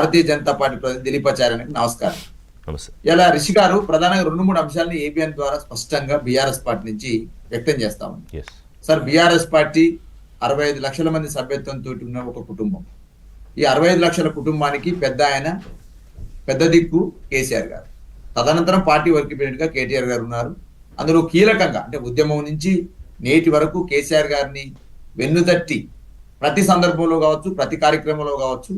Bharatiya Janata party ప్రతినిధి దిలీపాచార్యానికి నమస్కారం. నమస్తే. ఇలా రిషి గారు ప్రధానంగా 2-3 అంశాలను ఏబిఎన్ ద్వారా స్పష్టంగా బీఆర్ఎస్ పార్టీ నుంచి వ్యక్తం చేస్తాము. ఎస్ సార్, బీఆర్ఎస్ పార్టీ 65 లక్షల మంది సభ్యత్వంతో ఉన్న ఒక కుటుంబం. ఈ 65 లక్షల కుటుంబానికి పెద్ద దిక్కు కేసీఆర్ గారు. తదనంతరం పార్టీ వర్క్ ప్రెసిడెంట్ గా కేటీఆర్ గారు ఉన్నారు. అందులో కీలకంగా అంటే ఉద్యమం నుంచి నేటి వరకు కేసీఆర్ గారిని వెన్నుతట్టి ప్రతి సందర్భంలో కావచ్చు, ప్రతి కార్యక్రమంలో కావచ్చు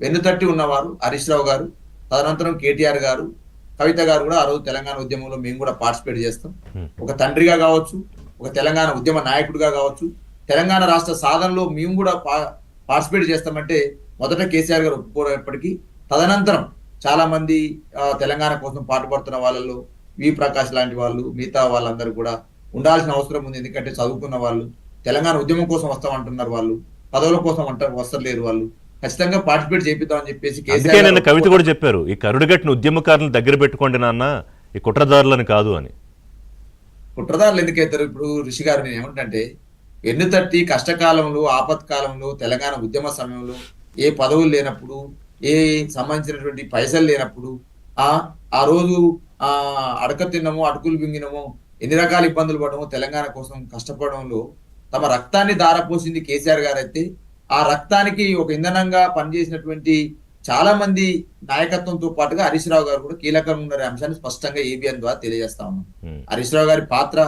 వెన్నుతట్టి ఉన్నవారు హరీష్ రావు గారు. తదనంతరం కేటీఆర్ గారు, కవిత గారు కూడా ఆ రోజు తెలంగాణ ఉద్యమంలో మేము కూడా పార్టిసిపేట్ చేస్తాం. ఒక తండ్రిగా కావచ్చు, ఒక తెలంగాణ ఉద్యమ నాయకుడిగా కావచ్చు, తెలంగాణ రాష్ట్ర సాధనలో మేము కూడా పార్టిసిపేట్ చేస్తామంటే మొదట కేసీఆర్ గారు ఒప్పుకోవప్పటికీ తదనంతరం చాలా మంది తెలంగాణ కోసం పాటుపడుతున్న వాళ్ళలో వి ప్రకాష్ లాంటి వాళ్ళు, మిగతా వాళ్ళందరూ కూడా ఉండాల్సిన అవసరం ఉంది. ఎందుకంటే చదువుకున్న వాళ్ళు తెలంగాణ ఉద్యమం కోసం వస్తామంటున్నారు, వాళ్ళు పదవుల కోసం వస్తలేరు, వాళ్ళు ఖచ్చితంగా పార్టిసిపేట్ చేపిద్దామని చెప్పేసి నిన్న కవిత కూడా చెప్పారు, ఈ కరుడుగట్టిన ఉద్యమకారులను దగ్గర పెట్టుకోండి నాన్న, ఈ కుట్రదారులని కాదు అని. కుట్రదారులు ఎందుకైతారు? ఇప్పుడు రిషి గారు నేను ఏమంటే వెన్నుతట్టి కష్టకాలంలో, ఆపత్కాలంలో, తెలంగాణ ఉద్యమ సమయంలో ఏ పదవులు లేనప్పుడు, ఏ సంబంధించినటువంటి పైసలు లేనప్పుడు ఆ రోజు అడక తిన్నమో, అటుకులు బింగినమో, ఎన్ని రకాల ఇబ్బందులు పడమో తెలంగాణ కోసం కష్టపడడంలో తమ రక్తాన్ని దారపోసింది కేసీఆర్ గారు. అయితే ఆ రక్తానికి ఒక ఇంధనంగా పనిచేసినటువంటి చాలా మంది నాయకత్వంతో పాటుగా హరీష్ రావు గారు కూడా కీలకంగా ఉన్న అంశాన్ని స్పష్టంగా ఏబిఎన్ ద్వారా తెలియజేస్తా ఉన్నాం. హరీష్ రావు గారి పాత్ర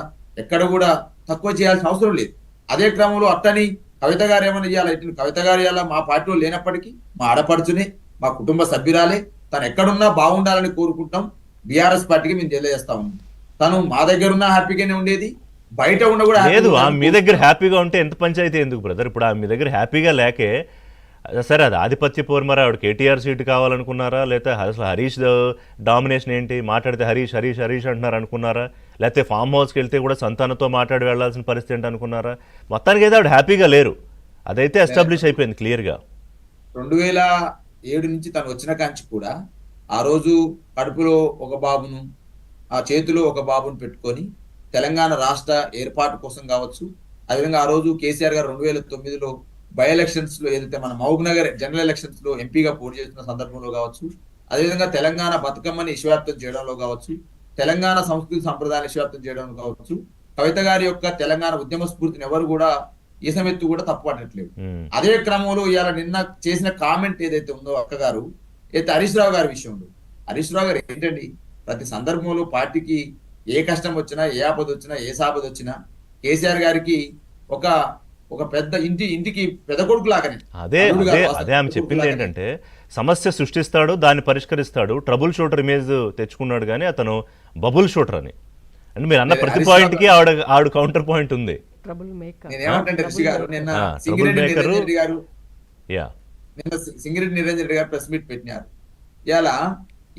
ఎక్కడ కూడా తక్కువ చేయాల్సిన అవసరం లేదు. అదే క్రమంలో అట్టని కవిత గారు ఏమైనా చేయాలి, ఇటు కవిత గారు ఇవాళ మా పార్టీలో లేనప్పటికీ మా ఆడపడుచునే, మా కుటుంబ సభ్యురాలే, తను ఎక్కడున్నా బాగుండాలని కోరుకుంటాం. బీఆర్ఎస్ పార్టీకి మేము తెలియజేస్తా ఉన్నాం. తను మా దగ్గర ఉన్న హ్యాపీగానే ఉండేది, బయట ఉన్న కూడా లేదు. మీ దగ్గర హ్యాపీగా ఉంటే ఎంత పంచాయతీ ఎందుకు బ్రదర్? ఇప్పుడు మీ దగ్గర హ్యాపీగా లేకే సరే, అది ఆధిపత్య పోర్మరా, ఆవిడ కేటీఆర్ సీటు కావాలనుకున్నారా, లేకపోతే అసలు హరీష్ డామినేషన్ ఏంటి, మాట్లాడితే హరీష్ హరీష్ హరీష్ అంటున్నారు అనుకున్నారా, లేకపోతే ఫామ్ హౌస్కి వెళ్తే కూడా సంతానంతో మాట్లాడి వెళ్లాల్సిన పరిస్థితి ఏంటి అనుకున్నారా? మొత్తానికి అయితే ఆవిడ హ్యాపీగా లేరు, అదైతే ఎస్టాబ్లిష్ అయిపోయింది క్లియర్గా. 2007 నుంచి తను వచ్చిన కాంచి కూడా ఆ రోజు కడుపులో ఒక బాబును, ఆ చేతిలో ఒక బాబును పెట్టుకొని తెలంగాణ రాష్ట్ర ఏర్పాటు కోసం కావచ్చు, అదేవిధంగా ఆ రోజు కేసీఆర్ గారు 2009లో బై ఎలక్షన్స్ లో ఏదైతే మన మహబూబ్ నగర్ జనరల్ ఎలక్షన్స్ లో ఎంపీగా పోటీ చేస్తున్న సందర్భంలో కావచ్చు, అదేవిధంగా తెలంగాణ బతుకమ్మని విశ్వవ్యాప్తం చేయడంలో కావచ్చు, తెలంగాణ సంస్కృతి సంప్రదాయాన్ని విశ్వవ్యాప్తం చేయడంలో కావచ్చు, కవిత గారి యొక్క తెలంగాణ ఉద్యమ స్ఫూర్తిని ఎవరు కూడా ఈసమెత్తు కూడా తప్పు పట్టట్లేదు. అదే క్రమంలో ఇవాళ నిన్న చేసిన కామెంట్ ఏదైతే ఉందో అక్క గారు, అయితే హరీష్ రావు గారి విషయంలో, హరీష్ రావు గారు ఏంటండి ప్రతి సందర్భంలో పార్టీకి ఏ కష్టం వచ్చినా, ఏ ఆపద వచ్చినా, ఏ సాపద వచ్చినా కేసీఆర్ గారికి ఒక పెద్ద ఇంటికి పెద్ద కొడుకు లాగానే. అదే ఆమె చెప్పింది ఏంటంటే సమస్య సృష్టిస్తాడు, దాన్ని పరిష్కరిస్తాడు, ట్రబుల్ షూటర్ ఇమేజ్ తెచ్చుకున్నాడు కానీ అతను బబుల్ షూటర్ అని. అంటే మీరు అన్న ప్రతి పాయింట్ కి ఆవిడ కౌంటర్ పాయింట్ ఉంది. నేనేమంటే రిషి గారు, నిన్న సింగిరెడ్డి నిరంజన్ రెడ్డి గారు ప్రెస్ మీట్ పెట్టినారు. ఇలా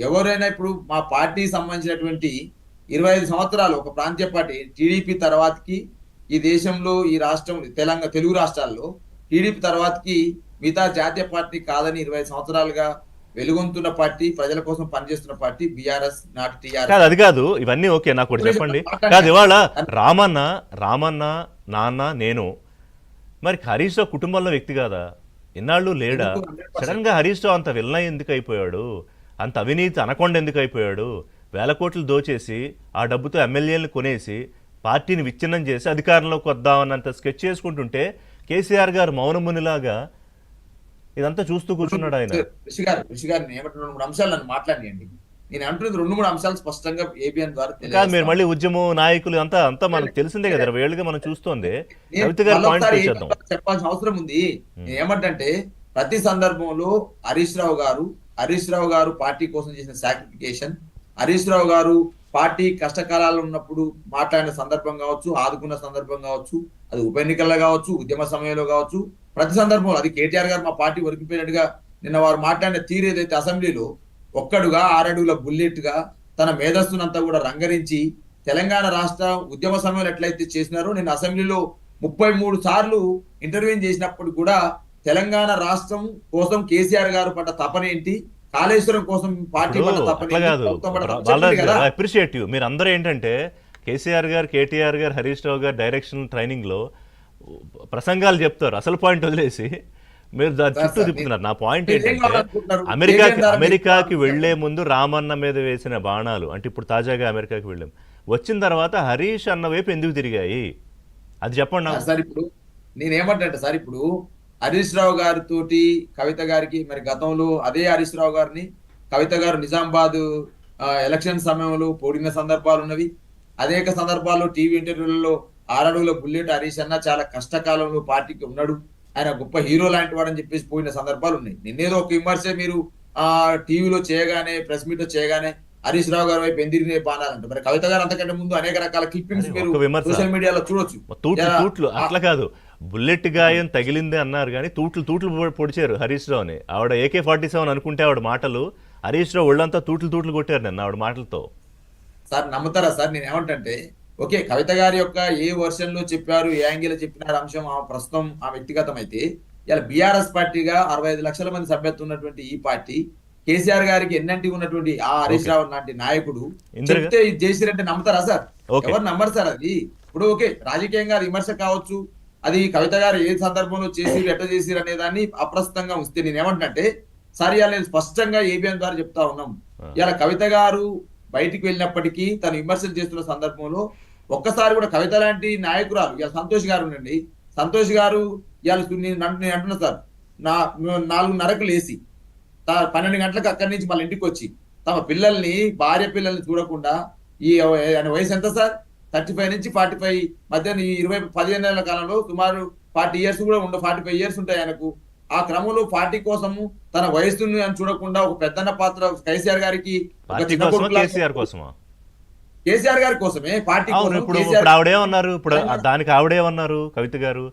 ఎవరైనా ఇప్పుడు మా పార్టీ సంబంధించినటువంటి 25 సంవత్సరాలు ఒక ప్రాంతీయ పార్టీ టీడీపీ తర్వాతకి ఈ దేశంలో, ఈ రాష్ట్రం తెలుగు రాష్ట్రాల్లో టీడీపీ తర్వాతకి మిగతా జాతీయ పార్టీ కాదని 20 సంవత్సరాలుగా వెలుగొంతున్న పార్టీ, ప్రజల కోసం పనిచేస్తున్న పార్టీ బీఆర్ఎస్, నాట్ టీఆర్ఎస్. అది కాదు, ఇవన్నీ ఓకే, నాకు ఒకటి చెప్పండి. కాదు, ఇవాళ రామన్న నాన్న నేను, మరి హరీష్ రావు కుటుంబంలో వ్యక్తి కాదా? ఇన్నాళ్ళు లేడా? సడన్ గా హరీష్ రావు అంత విలన్ ఎందుకు అయిపోయాడు, అంత అవినీతి అనకొండ ఎందుకు అయిపోయాడు? 1000 కోట్లు దోచేసి ఆ డబ్బుతో ఎమ్మెల్యేలను కొనేసి పార్టీని విచ్ఛిన్నం చేసి అధికారంలోకి వద్దామన్నంత స్కెచ్ చేసుకుంటుంటే కేసీఆర్ గారు మౌనమునిలాగా ఇదంతా చూస్తూ కూర్చున్నాడు ఆయన. రిషి గారు ఏమంటున్న 2-3 అంశాలు నన్ను మాట్లాడియండి. నేను అంటున్నది 2-3 అంశాలు స్పష్టంగా ఏబిఎన్ ద్వారా మీరు మళ్ళీ ఉద్యమం నాయకులు అంతా మనకు తెలిసిందే కదా, 20 ఏళ్ళుగా మనం చూస్తుంది. చెప్పాల్సిన అవసరం ఉంది. నేను ఏమంటే ప్రతి సందర్భంలో హరీష్ రావు గారు పార్టీ కోసం చేసిన సాక్రిఫికేషన్, హరీష్ రావు గారు పార్టీ కష్టకాలాలు ఉన్నప్పుడు మాట్లాడిన సందర్భం కావచ్చు, ఆదుకున్న సందర్భం కావచ్చు, అది ఉప ఎన్నికల్లో కావచ్చు, ఉద్యమ సమయంలో కావచ్చు, ప్రతి సందర్భంలో అది కేటీఆర్ గారు మా పార్టీ వరికిపోయినట్టుగా నిన్న వారు మాట్లాడిన తీరు ఏదైతే అసెంబ్లీలో ఒక్కడుగా 6 అడుగుల బుల్లెట్ గా తన మేధస్సునంతా కూడా రంగరించి తెలంగాణ రాష్ట్ర ఉద్యమ సమయంలో ఎట్లయితే చేసినారో, నేను అసెంబ్లీలో 33 సార్లు ఇంటర్వ్యూ చేసినప్పుడు కూడా తెలంగాణ రాష్ట్రం కోసం కేసీఆర్ గారు పడ్డ తపనేంటి, కాళేశ్వరం కోసం పార్టీ అప్రిషియేట్ యూ. మీరు అందరూ ఏంటంటే కేసీఆర్ గారు, కేటీఆర్ గారు, హరీష్ రావు గారు డైరెక్షన్ ట్రైనింగ్ లో ప్రసంగాలు చెప్తారు, అసలు పాయింట్ వదిలేసి మీరు దాని సార్, చుట్టూ సార్, తిప్పుతున్నారు. నా పాయింట్ మీరు ఏం ఏంటంటే కావాలనుకుంటున్నారు? అమెరికాకి కేటీఆర్ అమెరికాకి మీరు వెళ్లే ముందు రామన్న మీద వేసిన బాణాలు అంటే ఇప్పుడు తాజాగా అమెరికాకి వెళ్ళాం, వచ్చిన తర్వాత హరీష్ అన్న వైపు ఎందుకు తిరిగాయి అది చెప్పండి నాకు. సార్ ఇప్పుడు నేనేమంటే సార్ ఇప్పుడు హరీష్ రావు గారితోటి కవిత గారికి మరి గతంలో అదే హరీష్ రావు గారిని కవిత గారు నిజామాబాద్ ఎలక్షన్ సమయంలో పోడిన సందర్భాలు ఉన్నవి. అనేక సందర్భాల్లో టీవీ ఇంటర్వ్యూలలో ఆరడుగుల బుల్లెట్ హరీష్ అన్న చాలా కష్టకాలంలో పార్టీకి ఉన్నాడు, ఆయన గొప్ప హీరో లాంటి వాడని చెప్పేసి పోయిన సందర్భాలు ఉన్నాయి. నిన్నేదో ఒక విమర్శ మీరు టీవీలో చేయగానే ప్రెస్ మీట్ లో చేయగానే హరీష్ రావు గారి వైపు ఎందిరినే బాణాలంట. మరి కవిత గారు అంతకంటే ముందు అనేక రకాల క్లిప్పింగ్స్ అది మీరు ఒక విమర్శ. సోషల్ మీడియాలో చూడొచ్చు. తూట్లు అట్లా కాదు, బుల్లెట్ గాయం తగిలింది అన్నారు కానీ తూట్లు పొడిచారు హరీష్ రావుని. ఆవిడ AK-47 అనుకుంటే ఆవిడ మాటలు, హరీష్ రావు ఒళ్ళంతా తూట్లు కొట్టారు నిన్న ఆవిడ మాటలతో. సార్ నమ్ముతారా సార్? నేను ఏమంటే ఓకే, కవిత గారి యొక్క ఏ వర్షన్ లో చెప్పారు, ఏ యాంగిల్ చెప్పినారు అంశం ఆ ప్రస్తుతం ఆ వ్యక్తిగతం అయితే, ఇలా బీఆర్ఎస్ పార్టీగా 65 లక్షల మంది సభ్యత్వం ఉన్నటువంటి ఈ పార్టీ కేసీఆర్ గారికి ఎన్నంటి ఉన్నటువంటి ఆ హరీష్ రావు లాంటి నాయకుడు చెప్తే ఇది చేసిరంటే నమ్ముతారా సార్? ఎవరు నమ్మరు సార్. అది ఇప్పుడు ఓకే రాజకీయంగా అది విమర్శ కావచ్చు, అది కవిత గారు ఏ సందర్భంలో చేసిరు ఎట్లా చేసిరు అనే దాన్ని అప్రస్తుతంగా ఉంచితే నేను ఏమంటే సార్ ఇవాళ నేను స్పష్టంగా ఏబిఎన్ ద్వారా చెప్తా ఉన్నాం. ఇలా కవిత గారు బయటికి వెళ్ళినప్పటికీ తను విమర్శలు చేస్తున్న సందర్భంలో ఒక్కసారి కూడా కవిత లాంటి నాయకురాలు ఇలా సంతోష్ గారు ఉండండి, సంతోష్ గారు ఇవాళ నేను అంటున్నా సార్, 4:30కు లేసి 12 గంటలకు అక్కడి నుంచి మళ్ళీ ఇంటికి వచ్చి తమ పిల్లల్ని భార్య పిల్లల్ని చూడకుండా ఆయన వయసు ఎంత సార్? 35 నుంచి 45 మధ్య 15 ఏళ్ల కాలంలో సుమారు 40 ఇయర్స్ కూడా 45 ఇయర్స్ ఉంటాయి ఆయనకు. ఆ క్రమంలో పార్టీ కోసము తన వయసుని అని చూడకుండా ఒక పెద్దన్న పాత్ర కేసీఆర్ గారికి ఒక చిన్న కేసీఆర్ కోసమా? కేసీఆర్ గారి కోసమే పార్టీ ఇప్పుడు ఆవిడేమన్నారు, ఇప్పుడు దానికి ఆవిడేమన్నారు కవిత గారు,